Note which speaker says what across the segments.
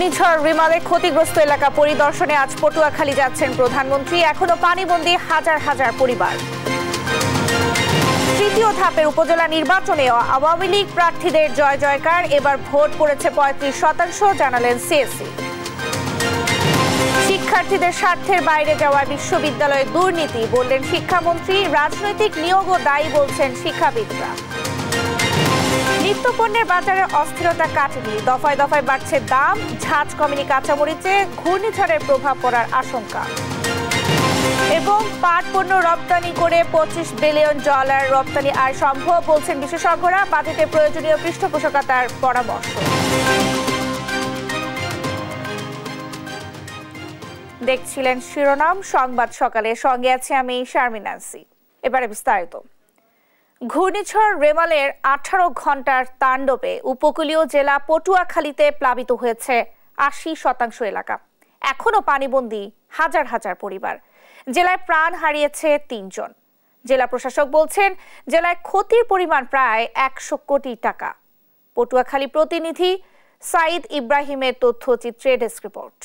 Speaker 1: ঘূর্ণিঝড় রিমালে ক্ষতিগ্রস্ত এলাকা পরিদর্শনে আজ পটুয়াখালী যাচ্ছেন প্রধানমন্ত্রী। এখনো পানিবন্দী হাজার হাজার পরিবার। তৃতীয় ধাপের উপজেলা নির্বাচনে আওয়ামী লীগ প্রার্থীদের জয় জয়কার। এবার ভোট পড়েছে 35%, জানালেন সিএসসি। শিক্ষার্থীদের স্বার্থের বাইরে যাওয়ায় বিশ্ববিদ্যালয়ে দুর্নীতি, বললেন শিক্ষামন্ত্রী। রাজনৈতিক নিয়োগও দায়ী বলছেন শিক্ষাবিদরা। নিত্যপণ্যের বাজারে অস্থিরতা কাটেনি, দফায় দফায় বাড়ছে দাম। ঝাঁজ কমেনি কাঁচামরিচে, ঘূর্ণিঝড়ের প্রভাব পড়ার আশঙ্কা। এবং পাট পণ্য রপ্তানি করে $25 বিলিয়ন রপ্তানি আয় সম্ভব, বলছেন বিশেষজ্ঞরা। বাজেটে প্রয়োজনীয় পৃষ্ঠপোষকতার পরামর্শ। দেখছিলেন শিরোনাম সংবাদ সকালে, সঙ্গে আছে আমি শারমিন নান্সি। এবারে বিস্তারিত। ঘূর্ণিঝড় রেমালের 18 ঘন্টার তাণ্ডবে উপকূলীয় জেলা পটুয়াখালীতে প্লাবিত হয়েছে 80% এলাকা। এখনো পানিবন্দী হাজার হাজার পরিবার। জেলায় প্রাণ হারিয়েছে 3 জন। জেলা প্রশাসক বলছেন জেলায় ক্ষতির পরিমাণ প্রায় 100 কোটি টাকা। পটুয়াখালী প্রতিনিধি সাইদ ইব্রাহিমের তথ্যচিত্রে ডেস্ক রিপোর্ট।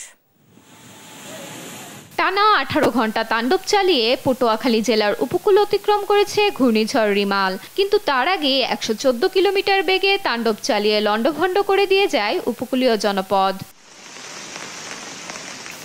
Speaker 2: টানা 18 ঘন্টা তাণ্ডব চালিয়ে পটুয়াখালী জেলার উপকূল অতিক্রম করেছে ঘূর্ণিঝড় রিমাল। কিন্তু তার আগে 114 কিলোমিটার বেগে তাণ্ডব চালিয়ে লন্ডভন্ড করে দিয়ে যায় উপকূলীয় জনপদ।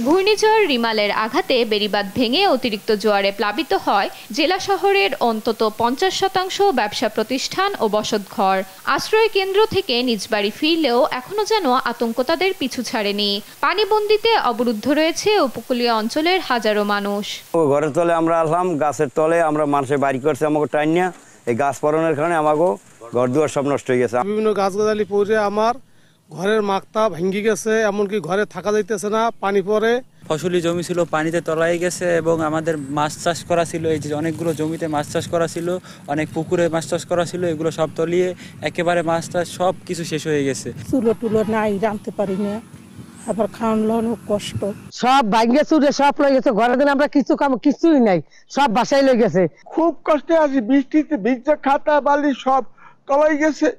Speaker 2: ঘূর্ণিঝড় রিমালের আঘাতে বেড়িবাঁধ ভেঙে অতিরিক্ত জোয়ারে প্লাবিত হয় জেলা শহরের অন্তত 50% ব্যবসা প্রতিষ্ঠান ও বসতঘর। আশ্রয় কেন্দ্র থেকে নিজ বাড়ি ফিরলেও এখনো যেন আতঙ্ক তাদের পিছু ছাড়েনি। পানিবন্দিতে অবরুদ্ধ রয়েছে উপকূলীয় অঞ্চলের হাজারো মানুষ।
Speaker 3: ঘরের তলে আমরা আসলাম, গাছের তলে আমরা মানুষের বাড়ি করছে আমাকে টাইনিয়া। এই গাছ পড়ানোর কারণে আমাকে ঘর দুয়ার সব নষ্ট হয়ে গেছে।
Speaker 4: বিভিন্ন গাছগাছালি পড়ে আমার ঘরের মাকতা ভেঙে গেছে, এমনকি ঘরে থাকা যাইতেছে না, পানি পড়ে।
Speaker 5: ফসলি জমি ছিল পানিতে তলায় গেছে এবং আমাদের মাছ চাষ করা ছিল, এই যে অনেকগুলো জমিতে মাছ চাষ করা ছিল, অনেক পুকুরে মাছ চাষ করা ছিল, এগুলো সব তলিয়ে একেবারে মাছ চাষ সব কিছু শেষ হয়ে গেছে।
Speaker 6: চুলো টুলো নাই, রাঁধতে পারি না, আবার খাওয়ানো কষ্ট।
Speaker 7: সব ভাঙ্গে চুরে সব লয়ে গেছে, ঘরের দিন আমরা কিছু কাম কিছুই নাই, সব বাসায় লয়ে গেছে।
Speaker 8: খুব কষ্টে আছি, বৃষ্টিতে ভিজে খাতা বালি সব তলায় গেছে।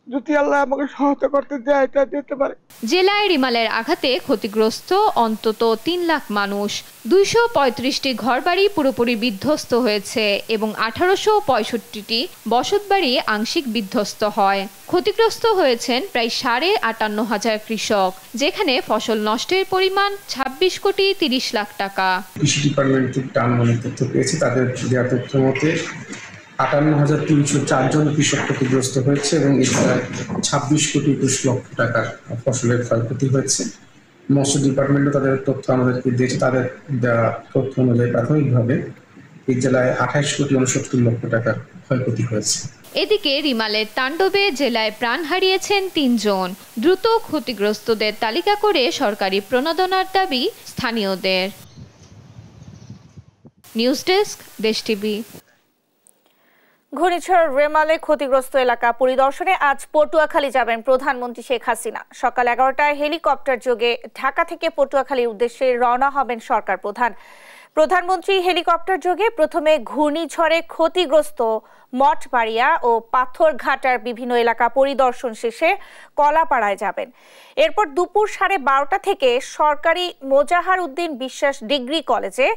Speaker 8: যদি আল্লাহ আমাকে সহায়তা করতে দেয় এটা দিতে পারে।
Speaker 2: জেলায় রিমালের আঘাতে ক্ষতিগ্রস্ত অন্তত 3 লাখ মানুষ। 235টি ঘরবাড়ি পুরোপুরি বিধ্বস্ত হয়েছে এবং 1865টি বসতবাড়ি আংশিক বিধ্বস্ত হয়। ক্ষতিগ্রস্ত হয়েছেন প্রায় 58,500 কৃষক, যেখানে ফসল নষ্টের পরিমাণ 26 কোটি 30 লাখ টাকা।
Speaker 9: কৃষি ডিপার্টমেন্ট থেকে তথ্য পেয়েছে, তাদের দেওয়া তথ্য মতে 58,304 জন কৃষক ক্ষতিগ্রস্ত হয়েছে এবং এর প্রায় 26 কোটি 20 লক্ষ টাকার ফসলের ক্ষয়ক্ষতি হয়েছে। মৎস্য ডিপার্টমেন্টও তাদের তথ্য আমাদেরকে দিয়েছে, তাদের দেওয়া তথ্য অনুযায়ী প্রাথমিকভাবে এই জেলায় 28 কোটি 69 লক্ষ টাকার ক্ষয়ক্ষতি হয়েছে।
Speaker 2: এদিকে রিমালের তাণ্ডবে জেলায় প্রাণ হারিয়েছেন 3 জন। দ্রুত ক্ষতিগ্রস্তদের তালিকা করে সরকারি প্রণোদনার দাবি স্থানীয়দের। নিউজ ডেস্ক, দেশ টিভি।
Speaker 1: ঘূর্ণিঝড় রেমালে ক্ষতিগ্রস্ত এলাকা পরিদর্শনে আজ পটুয়াখালী যাবেন প্রধানমন্ত্রী শেখ হাসিনা। সকাল 11টায় হেলিকপ্টার যোগে ঢাকা থেকে পটুয়াখালীর উদ্দেশ্যে রওনা হবেন সরকার প্রধান। প্রধানমন্ত্রী হেলিকপ্টার যোগে প্রথমে ঘূর্ণিঝড়ে ক্ষতিগ্রস্ত মঠবাড়িয়া ও পাথরঘাটার বিভিন্ন এলাকা পরিদর্শন শেষে কলাপাড়ায় যাবেন। এরপর দুপুর 12:30 থেকে সরকারি মোজাহার উদ্দিন বিশ্বাস ডিগ্রি কলেজে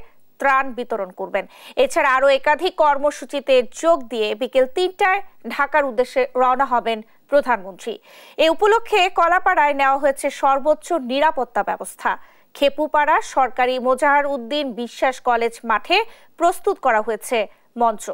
Speaker 1: ত্রাণ বিতরণ করবেন। এছাড়া আরো একাধিক কর্মসূচিতে যোগ দিয়ে বিকেল 3টায় ঢাকার উদ্দেশ্যে রওনা হবেন প্রধানমন্ত্রী। এ উপলক্ষে কলাপাড়ায় নেওয়া হয়েছে সর্বোচ্চ নিরাপত্তা ব্যবস্থা। খেপুপাড়া সরকারি মোজাহার উদ্দিন বিশ্বাস কলেজ মাঠে প্রস্তুত করা হয়েছে মঞ্চ।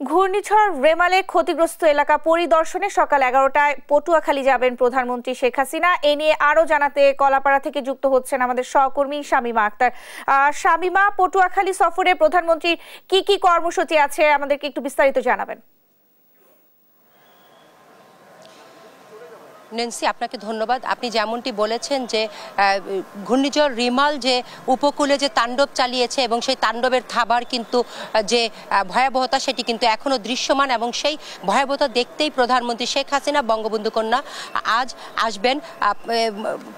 Speaker 1: ঘূর্ণিঝড় রেমালে ক্ষতিগ্রস্ত এলাকা পরিদর্শনে সকাল 11টায় পটুয়াখালী যাবেন প্রধানমন্ত্রী শেখ হাসিনা। এ নিয়ে আরো জানাতে কলাপাড়া থেকে যুক্ত হচ্ছেন আমাদের সহকর্মী শামিমা আক্তার। শামিমা, পটুয়াখালী সফরে প্রধানমন্ত্রীর কি কি কর্মসূচি আছে আমাদেরকে একটু বিস্তারিত জানাবেন।
Speaker 10: নেন্সি, আপনাকে ধন্যবাদ। আপনি যেমনটি বলেছেন যে ঘূর্ণিঝড় রিমাল যে উপকূলে যে তাণ্ডব চালিয়েছে এবং সেই তাণ্ডবের থাবার কিন্তু যে ভয়াবহতা সেটি কিন্তু এখনও দৃশ্যমান, এবং সেই ভয়াবহতা দেখতেই প্রধানমন্ত্রী শেখ হাসিনা বঙ্গবন্ধু কন্যা আজ আসবেন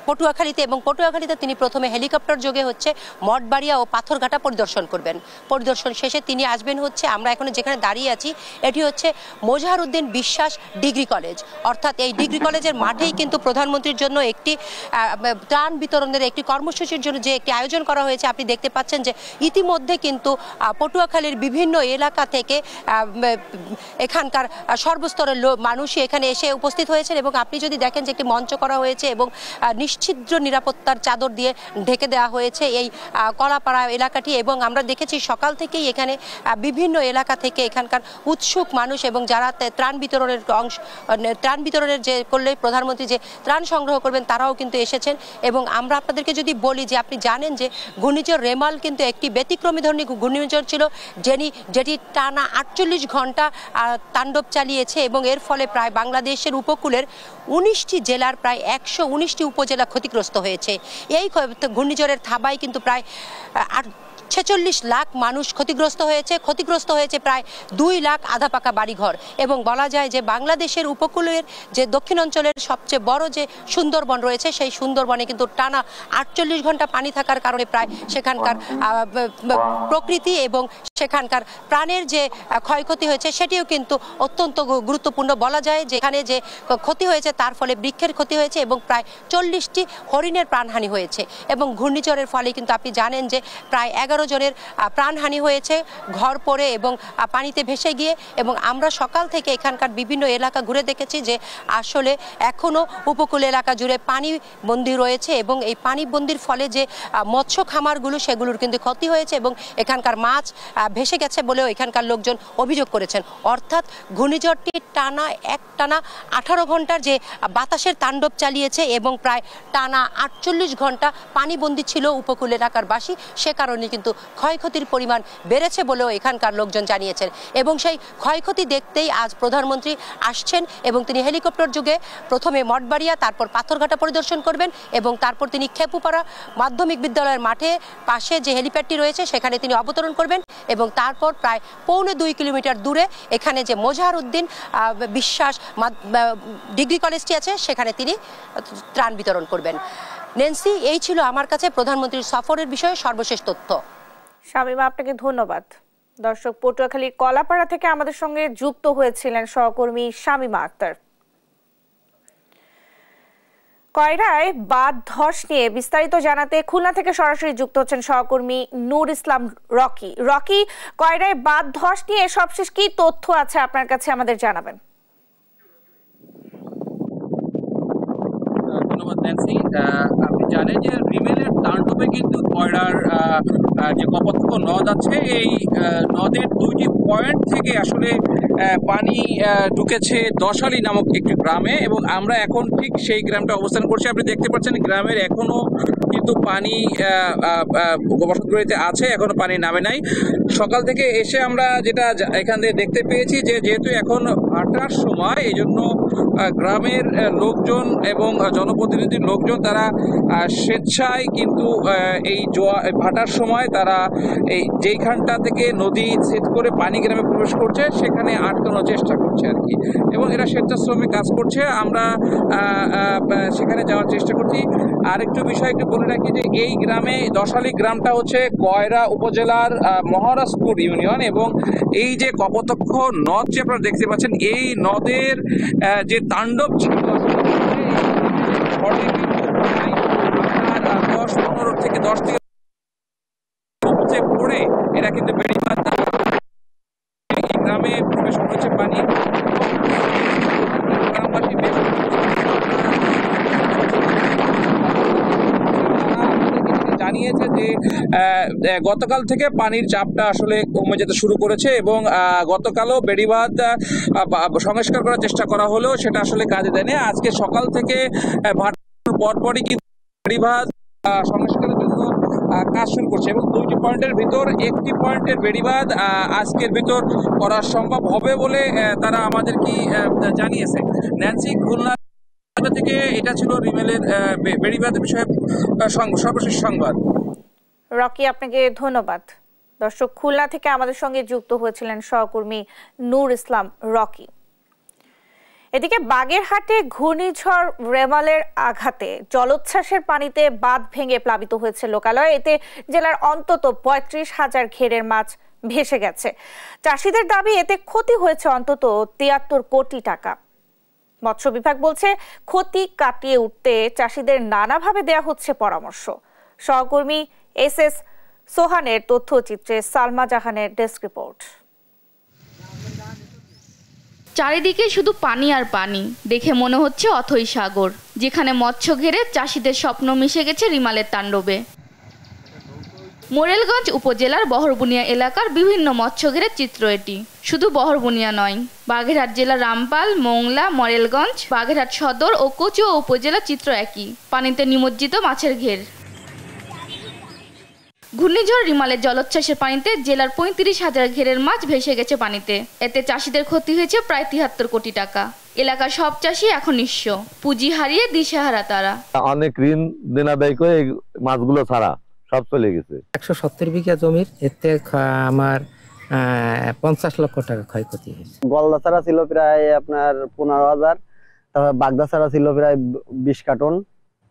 Speaker 10: পটুয়াখালীতে, এবং পটুয়াখালীতে তিনি প্রথমে হেলিকপ্টার যোগে হচ্ছে মঠবাড়িয়া ও পাথরঘাটা পরিদর্শন করবেন। পরিদর্শন শেষে তিনি আসবেন হচ্ছে, আমরা এখন যেখানে দাঁড়িয়ে আছি এটি হচ্ছে মোজাহারউদ্দিন বিশ্বাস ডিগ্রি কলেজ, অর্থাৎ এই ডিগ্রি কলেজের মাঠেই কিন্তু প্রধানমন্ত্রীর জন্য একটি ত্রাণ বিতরণের একটি কর্মসূচির জন্য যে একটি আয়োজন করা হয়েছে। আপনি দেখতে পাচ্ছেন যে ইতিমধ্যে কিন্তু পটুয়াখালীর বিভিন্ন এলাকা থেকে এখানকার সর্বস্তরের মানুষই এখানে এসে উপস্থিত হয়েছেন, এবং আপনি যদি দেখেন যে একটি মঞ্চ করা হয়েছে এবং নিশ্ছিদ্র নিরাপত্তার চাদর দিয়ে ঢেকে দেওয়া হয়েছে এই কলাপাড়া এলাকাটি, এবং আমরা দেখেছি সকাল থেকেই এখানে বিভিন্ন এলাকা থেকে এখানকার উৎসুক মানুষ এবং যারা ত্রাণ বিতরণের যে করলে প্রধানমন্ত্রী যে ত্রাণ সংগ্রহ করবেন তারাও কিন্তু এসেছেন। এবং আমরা আপনাদেরকে যদি বলি যে আপনি জানেন যে ঘূর্ণিঝড় রেমাল কিন্তু একটি ব্যতিক্রমী ধরনের ঘূর্ণিঝড় ছিল, যেটি টানা 48 ঘন্টা তাণ্ডব চালিয়েছে, এবং এর ফলে প্রায় বাংলাদেশের উপকূলের 19টি জেলার প্রায় 119টি উপজেলা ক্ষতিগ্রস্ত হয়েছে। এই ঘূর্ণিঝড়ের থাবায় কিন্তু প্রায় 46 লাখ মানুষ ক্ষতিগ্রস্ত হয়েছে প্রায় 2 লাখ আধা পাকা বাড়িঘর। এবং বলা যায় যে বাংলাদেশের উপকূলের যে দক্ষিণ অঞ্চলের সবচেয়ে বড় যে সুন্দরবন রয়েছে সেই সুন্দরবনে কিন্তু টানা 48 ঘন্টা পানি থাকার কারণে প্রায় সেখানকার প্রকৃতি এবং সেখানকার প্রাণের যে ক্ষয়ক্ষতি হয়েছে সেটিও কিন্তু অত্যন্ত গুরুত্বপূর্ণ। বলা যায় যেখানে যে ক্ষতি হয়েছে তার ফলে বৃক্ষের ক্ষতি হয়েছে এবং প্রায় 40টি হরিণের প্রাণহানি হয়েছে। এবং ঘূর্ণিঝড়ের ফলে কিন্তু আপনি জানেন যে প্রায় 11 জনের প্রাণহানি হয়েছে ঘর পড়ে এবং পানিতে ভেসে গিয়ে। এবং আমরা সকাল থেকে এখানকার বিভিন্ন এলাকা ঘুরে দেখেছি যে আসলে এখনও উপকূল এলাকা জুড়ে পানি বন্দী রয়েছে, এবং এই পানি বন্দির ফলে যে মৎস্য খামারগুলো সেগুলোর কিন্তু ক্ষতি হয়েছে এবং এখানকার মাছ ভেসে গেছে বলেও এখানকার লোকজন অভিযোগ করেছেন। অর্থাৎ ঘূর্ণিঝড়টি টানা 18 ঘন্টার যে বাতাসের তাণ্ডব চালিয়েছে এবং প্রায় টানা 48 ঘন্টা পানিবন্দী ছিল উপকূল এলাকার বাসী, সে কারণে কিন্তু ক্ষয়ক্ষতির পরিমাণ বেড়েছে বলেও এখানকার লোকজন জানিয়েছেন। এবং সেই ক্ষয়ক্ষতি দেখতেই আজ প্রধানমন্ত্রী আসছেন এবং তিনি হেলিকপ্টার যোগে প্রথমে মঠবাড়িয়া তারপর পাথরঘাটা পরিদর্শন করবেন এবং তারপর তিনি খেপুপাড়া মাধ্যমিক বিদ্যালয়ের মাঠে পাশে যে হেলিপ্যাডটি রয়েছে সেখানে তিনি অবতরণ করবেন এবং তারপর প্রায় 1.25 কিলোমিটার দূরে এখানে যে মোজাহারউদ্দিন বিশ্বাস ডিগ্রি কলেজটি আছে সেখানে তিনি ত্রাণ বিতরণ করবেন। নেন্সি, এই ছিল আমার কাছে প্রধানমন্ত্রীর সফরের বিষয়ে সর্বশেষ তথ্য।
Speaker 1: শামীমা, আপনাকে ধন্যবাদ। দর্শক, পটুয়াখালীর কলাপাড়া থেকে আমাদের সঙ্গে যুক্ত হয়েছিলেন সহকর্মী শামীমা আক্তার। কয়রায় বাঁধ ধস নিয়ে বিস্তারিত জানাতে খুলনা থেকে সরাসরি যুক্ত হচ্ছেন সহকর্মী নূর ইসলাম রকি। কয়রায় বাঁধ ধস নিয়ে সবশেষ কি তথ্য আছে আপনার কাছে, আমাদের জানাবেন।
Speaker 11: ধন্যবাদ ন্যান্সি। আপনি জানেন যে রিমেলের তাণ্ডবে কিন্তু কয়রার যে কপোতাক্ষ নদ আছে এই নদের 2টি পয়েন্ট থেকে আসলে পানি ঢুকেছে দশালী নামক একটি গ্রামে, এবং আমরা এখন ঠিক সেই গ্রামটা অবস্থান করছি। আপনি দেখতে পাচ্ছেন গ্রামের এখনো কিন্তু পানি বসতবাড়িতে আছে, এখনো পানি নামে নাই। সকাল থেকে এসে আমরা যেটা এখান থেকে দেখতে পেয়েছি যে যেহেতু এখন ভাটার সময় এই জন্য গ্রামের লোকজন এবং জনপ্রতিনিধির লোকজন তারা স্বেচ্ছায় কিন্তু এই ভাটার সময় তারা এই যেইখানটা থেকে নদী সেচ করে পানি গ্রামে প্রবেশ করছে সেখানে আটকানোর চেষ্টা করছে আর কি, এবং এরা স্বেচ্ছাশ্রমে কাজ করছে। আমরা সেখানে যাওয়ার চেষ্টা করছি। আরেকটু বিষয় একটু বলে রাখি যে এই গ্রামে দশালী গ্রামটা হচ্ছে কয়রা উপজেলার মহারাজপুর ইউনিয়ন, এবং এই যে কপোতাক্ষ নদ যে আপনারা দেখতে পাচ্ছেন এই নদের যে তাণ্ডব ছিল 10 থেকে পড়ে এরা কিন্তু বেড়িবাঁধ গ্রামে প্রবেশ করেছে পানি। গ্রামবাসী বেশ জানিয়েছে যে গতকাল থেকে পানির চাপটা আসলে কমে যেতে শুরু করেছে, এবং গতকালও বেড়িবাঁধ সংস্কার করার চেষ্টা করা হলেও সেটা আসলে কাজে দেয়নি। আজকে সকাল থেকে পরপরই কিন্তু বেড়িবাঁধ সংস্কারের জন্য কাজ শুরু করছে, এবং 2টি পয়েন্টের ভিতর একটি পয়েন্টের বেড়িবাঁধ আজকের ভিতর করা সম্ভব হবে বলে তারা আমাদেরকে জানিয়েছে। ন্যান্সি, খুলনা খুলনা থেকে এটা ছিল রিমেলের বেড়িবাঁধ বিষয়ে সর্বশেষ সংবাদ।
Speaker 1: রকি, আপনাকে ধন্যবাদ। দর্শক, খুলনা থেকে আমাদের সঙ্গে যুক্ত হয়েছিলেন সহকর্মী নূর ইসলাম রকি। এদিকে বাগেরহাটে ঘূর্ণিঝড় রেমালের আঘাতে জলোচ্ছ্বাসের পানিতে বাঁধ ভেঙে প্লাবিত হয়েছে লোকালয়। এতে জেলার অন্তত 35,000 ঘেরের মাছ ভেসে গেছে। চাষিদের দাবি, এতে ক্ষতি হয়েছে অন্তত 73 কোটি টাকা। মৎস্য বিভাগ বলছে, ক্ষতি কাটিয়ে উঠতে চাষিদের নানাভাবে দেয়া হচ্ছে পরামর্শ। সহকর্মী SS সোহানের তথ্যচিত্রে সালমা জাহানের ডেস্ক রিপোর্ট।
Speaker 12: চারিদিকে শুধু পানি আর পানি, দেখে মনে হচ্ছে অথই সাগর, যেখানে মৎস্য ঘেরে চাষিদের স্বপ্ন মিশে গেছে রিমালের তাণ্ডবে। মোরেলগঞ্জ উপজেলার বহরবুনিয়া এলাকার বিভিন্ন মৎস্য ঘেরের চিত্র এটি। শুধু বহরবুনিয়া নয়, বাগেরহাট জেলার রামপাল, মোংলা, মরেলগঞ্জ, বাগেরহাট সদর ও কচুয়া উপজেলার চিত্র একই, পানিতে নিমজ্জিত মাছের ঘের। ঘূর্ণিঝড় রিমালের জলোচ্ছ্বাসের পানিতে জেলার 35,000 ঘেরের মাছ ভেসে গেছে পানিতে। এতে চাষিদের ক্ষতি হয়েছে প্রায় 73 কোটি টাকা। এলাকার সব চাষি এখন নিঃস্ব, পুঁজি হারিয়ে দিশেহারা তারা।
Speaker 13: অনেক ঋণ দেনা দেয় করে এই মাছগুলো ছাড়া সব চলে গেছে।
Speaker 14: 170 বিঘা জমির, এতে আমার 50 লক্ষ টাকা ক্ষয়ক্ষতি হয়েছে।
Speaker 15: গলদা ছাড়া ছিল প্রায় আপনার 15,000, তারপর বাগদা ছাড়া ছিল প্রায় 20 কার্টন,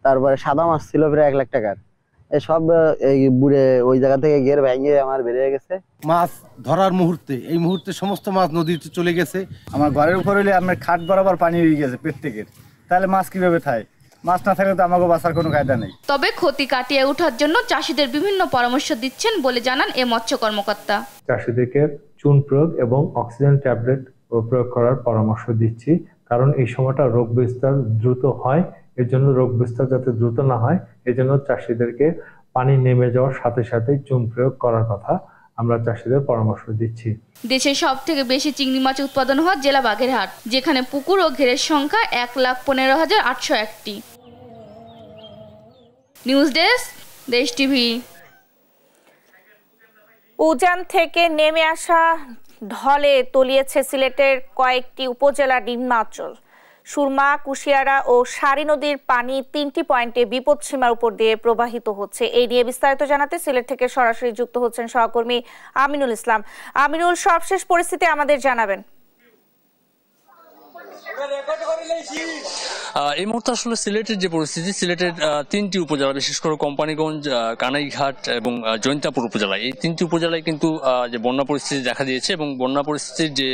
Speaker 15: তারপরে সাদা মাছ ছিল প্রায় 1 লাখ টাকার। সব এই বুড়ে ওই জায়গা থেকে ঘের ভেঙে আমার বেরিয়ে গেছে।
Speaker 16: মাছ ধরার মুহূর্তে, এই মুহূর্তে সমস্ত মাছ নদীতে চলে গেছে। আমার ঘরের উপর হইলে আমার খাট বরাবর পানি হয়ে গেছে প্রত্যেকের, তাহলে মাছ কিভাবে খায়? মাছ না থাকলে তো আমাকে বাঁচার কোনো কায়দা নেই।
Speaker 12: তবে ক্ষতি কাটিয়ে ওঠার জন্য চাষিদের বিভিন্ন পরামর্শ দিচ্ছেন বলে জানান এ মৎস্য কর্মকর্তা।
Speaker 17: চাষিদেরকে চুন প্রয়োগ এবং অক্সিজেন ট্যাবলেট প্রয়োগ করার পরামর্শ দিচ্ছি, কারণ এই সময়টা রোগ বিস্তার দ্রুত হয়। এর জন্য রোগ বিস্তার যাতে দ্রুত না হয়, এজন্য চাষিদেরকে পানি নেমে যাওয়ার সাথে সাথে চুন প্রয়োগ করার কথা আমরা চাষিদের পরামর্শ দিচ্ছি।
Speaker 12: দেশের সব থেকে বেশি চিংড়ি মাছ উৎপাদন হয় জেলা বাগেরহাট, যেখানে পুকুর ও ঘেরের সংখ্যা 1,15,801টি। নিউজ ডেস্ক, দেশ টিভি।
Speaker 1: উজান থেকে নেমে আসা ঢলে তলিয়েছে সিলেটের কয়েকটি উপজেলার নিম্নাঞ্চল। সুরমা, কুশিয়ারা ও সারি নদীর পানি 3টি পয়েন্টে বিপদসীমার উপর দিয়ে প্রবাহিত হচ্ছে। এই নিয়ে বিস্তারিত জানাতে সিলেট থেকে সরাসরি যুক্ত হচ্ছেন সহকর্মী আমিনুল ইসলাম। আমিনুল, সবশেষ পরিস্থিতি আমাদের জানাবেন।
Speaker 18: এই মুহূর্তে আসলে সিলেটের যে পরিস্থিতি, সিলেটের 3টি উপজেলা, বিশেষ করে কোম্পানিগঞ্জ, কানাইঘাট এবং জৈন্তাপুর উপজেলা, এই 3টি উপজেলায় কিন্তু যে বন্যা পরিস্থিতি দেখা দিয়েছে এবং বন্যা পরিস্থিতির যে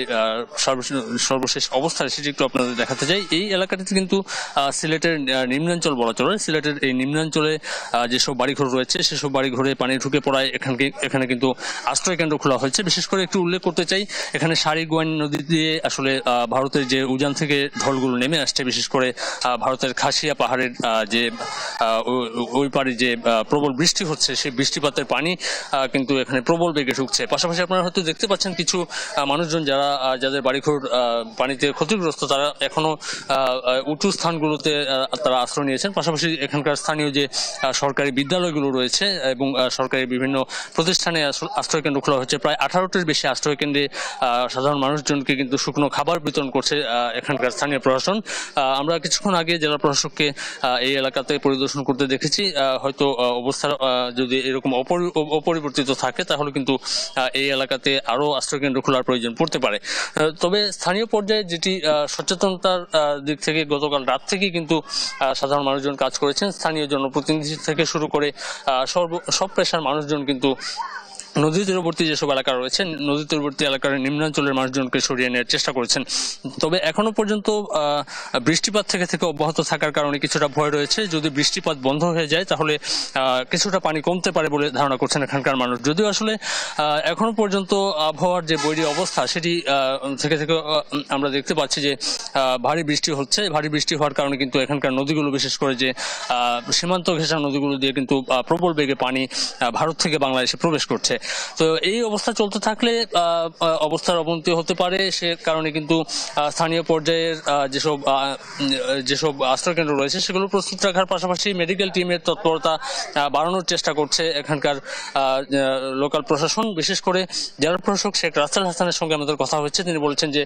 Speaker 18: সর্বশেষ অবস্থা সেটি একটু আপনাদের দেখাতে চাই। এই এলাকাটিতে কিন্তু সিলেটের নিম্নাঞ্চল বলা চলে। সিলেটের এই নিম্নাঞ্চলে যেসব বাড়িঘর রয়েছে সেসব বাড়িঘরে পানি ঢুকে পড়ায় এখানে কিন্তু আশ্রয় কেন্দ্র খোলা হয়েছে। বিশেষ করে একটু উল্লেখ করতে চাই, এখানে সারি-গোয়াইন নদী দিয়ে আসলে ভারতের যে উজান থেকে ঢলগুলো নেমে আসছে, বিশেষ করে ভারতের খাসিয়া পাহাড়ের যে ওই পারে যে প্রবল বৃষ্টি হচ্ছে, সেই বৃষ্টিপাতের পানি কিন্তু এখানে প্রবল বেগে ঢুকছে। পাশাপাশি আপনারা হয়তো দেখতে পাচ্ছেন কিছু মানুষজন যাদের বাড়িঘর পানিতে ক্ষতিগ্রস্ত, তারা এখনো উঁচু স্থানগুলোতে তারা আশ্রয় নিয়েছেন। পাশাপাশি এখানকার স্থানীয় যে সরকারি বিদ্যালয়গুলো রয়েছে এবং সরকারি বিভিন্ন প্রতিষ্ঠানে আশ্রয় কেন্দ্র খোলা হচ্ছে। প্রায় 18টির বেশি আশ্রয় কেন্দ্রে সাধারণ মানুষজনকে কিন্তু শুকনো খাবার বিতরণ করছে এখানকার স্থানীয় প্রশাসন। আমরা কিছুক্ষণ আগে জেলা প্রশাসককে এই এলাকাতে পরিদর্শন করতে দেখেছি। হয়তো অবস্থা যদি এরকম অপরিবর্তিত থাকে তাহলে কিন্তু এই এলাকাতে আরো আশ্রয়কেন্দ্র খোলার প্রয়োজন পড়তে পারে। তবে স্থানীয় পর্যায়ে যেটি সচেতনতার দিক থেকে গতকাল রাত থেকে কিন্তু সাধারণ মানুষজন কাজ করেছেন। স্থানীয় জনপ্রতিনিধি থেকে শুরু করে সব পেশার মানুষজন কিন্তু নদী তীরবর্তী যেসব এলাকা রয়েছে, নদী তীরবর্তী এলাকার নিম্নাঞ্চলের মানুষজনকে সরিয়ে নেওয়ার চেষ্টা করেছেন। তবে এখনো পর্যন্ত বৃষ্টিপাত থেকে অব্যাহত থাকার কারণে কিছুটা ভয় রয়েছে। যদি বৃষ্টিপাত বন্ধ হয়ে যায় তাহলে কিছুটা পানি কমতে পারে বলে ধারণা করছেন এখানকার মানুষ। যদিও আসলে এখনো পর্যন্ত আবহাওয়ার যে বৈরী অবস্থা সেটি থেকে আমরা দেখতে পাচ্ছি যে ভারী বৃষ্টি হচ্ছে। ভারী বৃষ্টি হওয়ার কারণে কিন্তু এখানকার নদীগুলো, বিশেষ করে যে সীমান্ত ঘেঁষা নদীগুলো দিয়ে কিন্তু প্রবল বেগে পানি ভারত থেকে বাংলাদেশে প্রবেশ করছে। তো এই অবস্থা চলতে থাকলে অবস্থার অবনতি হতে পারে। সে কারণে কিন্তু স্থানীয় পর্যায়ের যেসব আশ্রয়কেন্দ্র রয়েছে সেগুলো প্রস্তুত রাখার পাশাপাশি মেডিকেল টিমের তৎপরতা বাড়ানোর চেষ্টা করছে এখানকার লোকাল প্রশাসন। বিশেষ করে জেলা প্রশাসক শেখ রাসেল হাসানের সঙ্গে আমাদের কথা হচ্ছে। তিনি বলছেন যে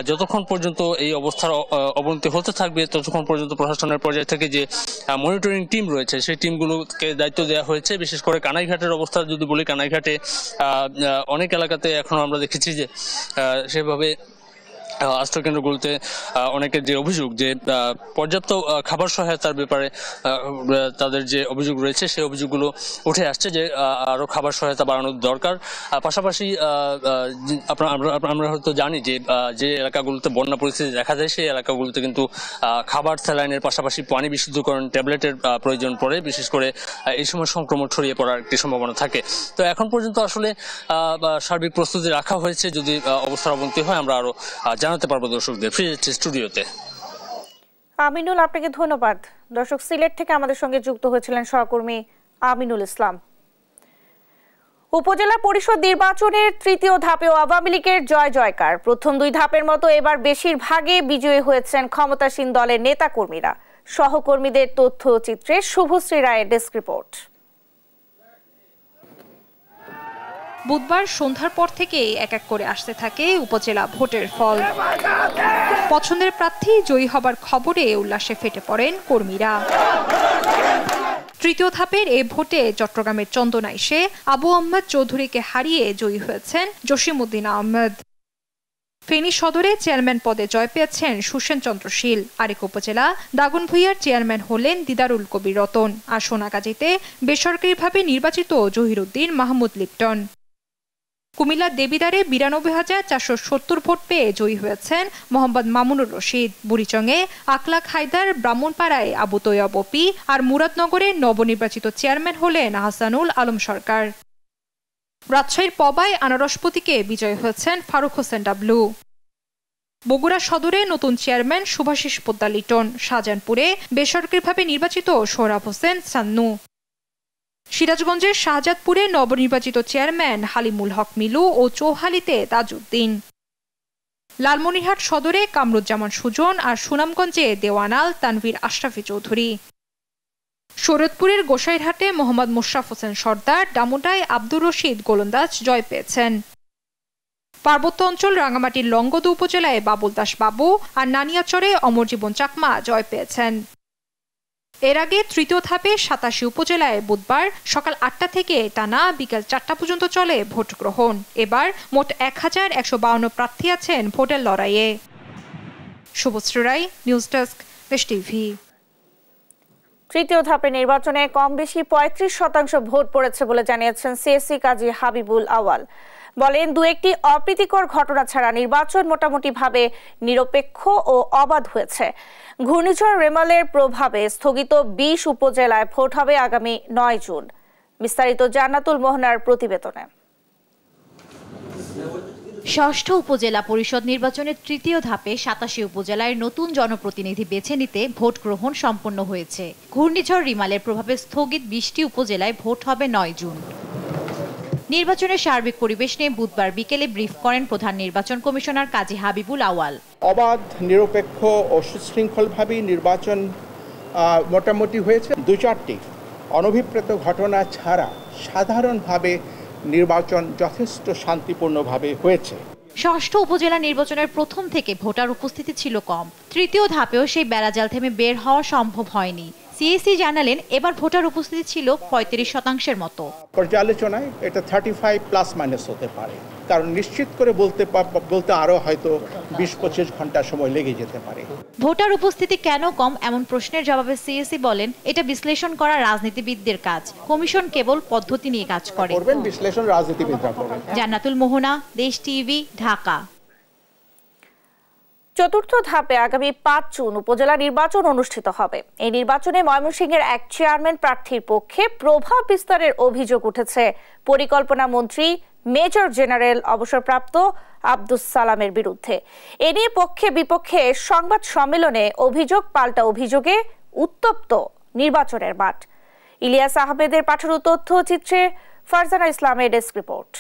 Speaker 18: যতক্ষণ পর্যন্ত এই অবস্থার অবনতি হতে থাকবে ততক্ষণ পর্যন্ত প্রশাসনের পর্যায় থেকে যে মনিটরিং টিম রয়েছে সেই টিমগুলোকে দায়িত্ব দেওয়া হয়েছে। বিশেষ করে কানাইঘাটের অবস্থা যদি বলি, কানাইঘাটে অনেক এলাকাতে এখনো আমরা দেখেছি যে সেভাবে আশ্রয়কেন্দ্রগুলোতে অনেকের যে অভিযোগ যে পর্যাপ্ত খাবার সহায়তার ব্যাপারে তাদের যে অভিযোগ রয়েছে সেই অভিযোগগুলো উঠে আসছে যে আরও খাবার সহায়তা বাড়ানোর দরকার। পাশাপাশি আমরা হয়তো জানি যে যে এলাকাগুলোতে বন্যা পরিস্থিতি দেখা যায় সেই এলাকাগুলোতে কিন্তু খাবার স্যালাইনের পাশাপাশি পানি বিশুদ্ধকরণ ট্যাবলেটের প্রয়োজন পড়ে। বিশেষ করে এই সময় সংক্রমণ ছড়িয়ে পড়ার একটি সম্ভাবনা থাকে। তো এখন পর্যন্ত আসলে সার্বিক প্রস্তুতি রাখা হয়েছে। যদি অবস্থার অবনতি হয় আমরা আরও জানাতে পারবো দর্শকদের। স্টুডিওতে
Speaker 1: আমিনুল, আপনাকে ধন্যবাদ। দর্শক, সিলেট থেকে আমাদের সঙ্গে যুক্ত হয়েছিলেন সহকর্মী আমিনুল ইসলাম। উপজেলা পরিষদ নির্বাচনের তৃতীয় ধাপেও আওয়ামী লীগের জয় জয়কার। প্রথম দুই ধাপের মতো এবার বেশিরভাগে বিজয়ী হয়েছেন ক্ষমতাসীন দলের নেতাকর্মীরা। সহকর্মীদের তথ্যচিত্রে শুভশ্রী রায়ের ডেস্ক রিপোর্ট।
Speaker 2: বুধবার সন্ধ্যার পর থেকে এক এক করে আসতে থাকে উপজেলা ভোটের ফল। পছন্দের প্রার্থী জয়ী হবার খবরে উল্লাসে ফেটে পড়েন কর্মীরা। তৃতীয় ধাপের এ ভোটে চট্টগ্রামের চন্দনাইশে আবু আহমেদ চৌধুরীকে হারিয়ে জয়ী হয়েছেন জসিমউদ্দিন আহমেদ। ফেনী সদরে চেয়ারম্যান পদে জয় পেয়েছেন সুসেন চন্দ্র শীল। আরেক উপজেলা দাগনভূঞার চেয়ারম্যান হলেন দিদারুল কবির রতন। আর সোনাগাজীতে বেসরকারিভাবে নির্বাচিত জহিরুদ্দিন মাহমুদ লিপটন। কুমিল্লার দেবিদারে ৯২,৪৭০ ভোট পেয়ে জয়ী হয়েছেন মোহাম্মদ মামুনুর রশিদ। বুড়িচংয়ে আকলাক হায়দার, ব্রাহ্মণপাড়ায় আবু তৈয়ব অপি আর মুরাদনগরে নবনির্বাচিত চেয়ারম্যান হলেন হাসানুল আলম সরকার। রাজশাহীর পবায় আনারসপতিকে বিজয়ী হয়েছেন ফারুক হোসেন ডাবলু। বগুড়া সদরে নতুন চেয়ারম্যান শুভাশিস পোদ্দার লিটন। শাহজাহানপুরে বেসরকারিভাবে নির্বাচিত সোহরাব হোসেন সান্নু। সিরাজগঞ্জের শাহজাদপুরে নবনির্বাচিত চেয়ারম্যান হালিমুল হক মিলু ও চৌহালিতে তাজউদ্দিন। লালমনিরহাট সদরে কামরুজ্জামান সুজন আর সুনামগঞ্জে দেওয়ানাল তানভীর আশরাফি চৌধুরী। শরীয়তপুরের গোসাইরহাটে মোহাম্মদ মোশাররফ হোসেন সর্দার, ডামুডায় আব্দুর রশিদ গোলন্দাজ জয় পেয়েছেন। পার্বত্য অঞ্চল রাঙামাটির লংগদু উপজেলায় বাবুল দাস বাবু আর নানিয়াচরে অমরজীবন চাকমা জয় পেয়েছেন। এর আগে তৃতীয় ধাপে ৮৭ উপজেলায় বুধবার সকাল ৮টা থেকে টানা বিকাল ৪টা পর্যন্ত চলে ভোট গ্রহণ। এবার মোট ১,১৫২ প্রার্থী আছেন ভোটের লড়াইয়ে। শুভশ্রী রায়, নিউজ ডেস্ক, দেশ টিভি।
Speaker 1: তৃতীয় ধাপের নির্বাচনে কম বেশি ৩৫% ভোট পড়েছে বলে জানিয়েছেন সিএসসি কাজী হাবিবুল আওয়াল। বলেন, দু একটি অপ্রীতিকর ঘটনা ছাড়া নির্বাচন মোটামুটিভাবে নিরপেক্ষ ও অবাধ হয়েছে। ঘূর্ণিঝড় রেমালের প্রভাবে স্থগিত ২০ উপজেলায় ভোট হবে আগামী ৯ জুন। বিস্তারিত জান্নাতুল মোহনার প্রতিবেদনে।
Speaker 19: ষষ্ঠ উপজেলা পরিষদ নির্বাচনের তৃতীয় ধাপে ৮৭ উপজেলায় নতুন জনপ্রতিনিধি বেছে নিতে ভোট গ্রহণ সম্পন্ন হয়েছে। ঘূর্ণিঝড় রিমালের প্রভাবে স্থগিত ২০টি উপজেলায় ভোট হবে ৯ জুন। নির্বাচনের সার্বিক পরিবেশ নিয়ে বুধবার বিকেলে ব্রিফ করেন প্রধান নির্বাচন কমিশনার কাজী হাবিবুল আওয়াল।
Speaker 20: অবাধ, নিরপেক্ষ ও সুশৃঙ্খলভাবে নির্বাচন মোটামুটি হয়েছে। ২-৪টি অনভিপ্রেত ঘটনা ছাড়া সাধারণভাবে নির্বাচন যথেষ্ট শান্তিপূর্ণভাবে হয়েছে।
Speaker 19: ষষ্ঠ উপজেলা নির্বাচনের প্রথম থেকে ভোটার উপস্থিতি ছিল কম। তৃতীয় ধাপেও সেই বেড়াজাল থেমে বের হওয়া সম্ভব হয়নি। সিএসসি জানালেন, এবার ভোটার উপস্থিতি ছিল ৩৫% মতো।
Speaker 20: পর্যালোচনায় এটা 35± হতে পারে, কারণ নিশ্চিত করে বলতে আরো হয়তো ২০-২৫ ঘন্টা সময় লেগে যেতে পারে।
Speaker 19: ভোটার উপস্থিতি কেন কম এমন প্রশ্নের জবাবে সিএসসি বলেন, এটা বিশ্লেষণ করা রাজনীতিবিদদের কাজ। কমিশন কেবল পদ্ধতি নিয়ে কাজ করে।
Speaker 20: বিশ্লেষণ রাজনীতিবিদরা করবেন।
Speaker 19: জান্নাতুল মোহনা, দেশ টিভি, ঢাকা।
Speaker 1: চতুর্থ ধাপে আগামী ৫ জুন উপজেলা নির্বাচন অনুষ্ঠিত হবে। এই নির্বাচনে ময়মনসিংহের এক চেয়ারম্যান প্রার্থীর পক্ষে প্রভাব বিস্তারের অভিযোগ উঠেছে পরিকল্পনা মন্ত্রী মেজর জেনারেল অবসরপ্রাপ্ত আব্দুস সালামের বিরুদ্ধে। এ নিয়ে পক্ষে বিপক্ষে সংবাদ সম্মেলনে অভিযোগ পাল্টা অভিযোগে উত্তপ্ত নির্বাচনের মাঠ। ইলিয়াস আহমেদের পাঠানো তথ্যচিত্রে ফারজানা ইসলামের ডেস্ক রিপোর্ট।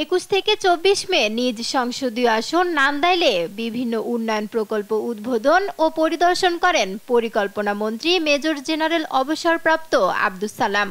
Speaker 21: 21 থেকে 24 মে নিজ সংসদীয় আসন নান্দাইলে বিভিন্ন উন্নয়ন প্রকল্প উদ্বোধন ও পরিদর্শন করেন পরিকল্পনা মন্ত্রী মেজর জেনারেল অবসরপ্রাপ্ত আব্দুস সালাম।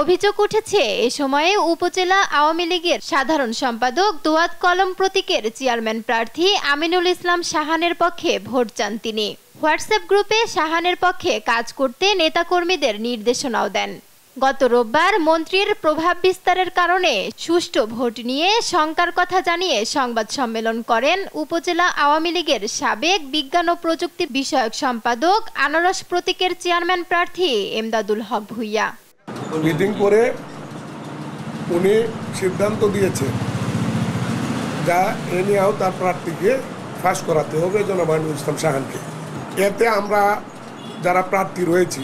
Speaker 21: অভিযোগ উঠেছে এ সময়ে উপজেলা আওয়ামী লীগের সাধারণ সম্পাদক দোয়াত কলম প্রতীকের চেয়ারম্যান প্রার্থী আমিনুল ইসলাম শাহানের পক্ষে ভোট চান তিনি। হোয়াটসঅ্যাপ গ্রুপে শাহানের পক্ষে কাজ করতে নেতাকর্মীদের নির্দেশনাও দেন। গত রোববার মন্ত্রীর প্রভাব বিস্তারের কারণে সুষ্ঠু ভোট নিয়ে শঙ্কার কথা জানিয়ে সংবাদ সম্মেলন করেন উপজেলা আওয়ামী লীগের সাবেক বিজ্ঞান ও প্রযুক্তি বিষয়ক সম্পাদক আনারস প্রতীকের চেয়ারম্যান প্রার্থী এমদাদুল হক ভুইয়া।
Speaker 22: মিটিং করে উনি সিদ্ধান্ত দিয়েছে যা এ নিয়েও তার প্রার্থীকে ফাঁস করাতে হবে জনাব আমিনুল ইসলাম শাহানকে। এতে আমরা যারা প্রার্থী রয়েছি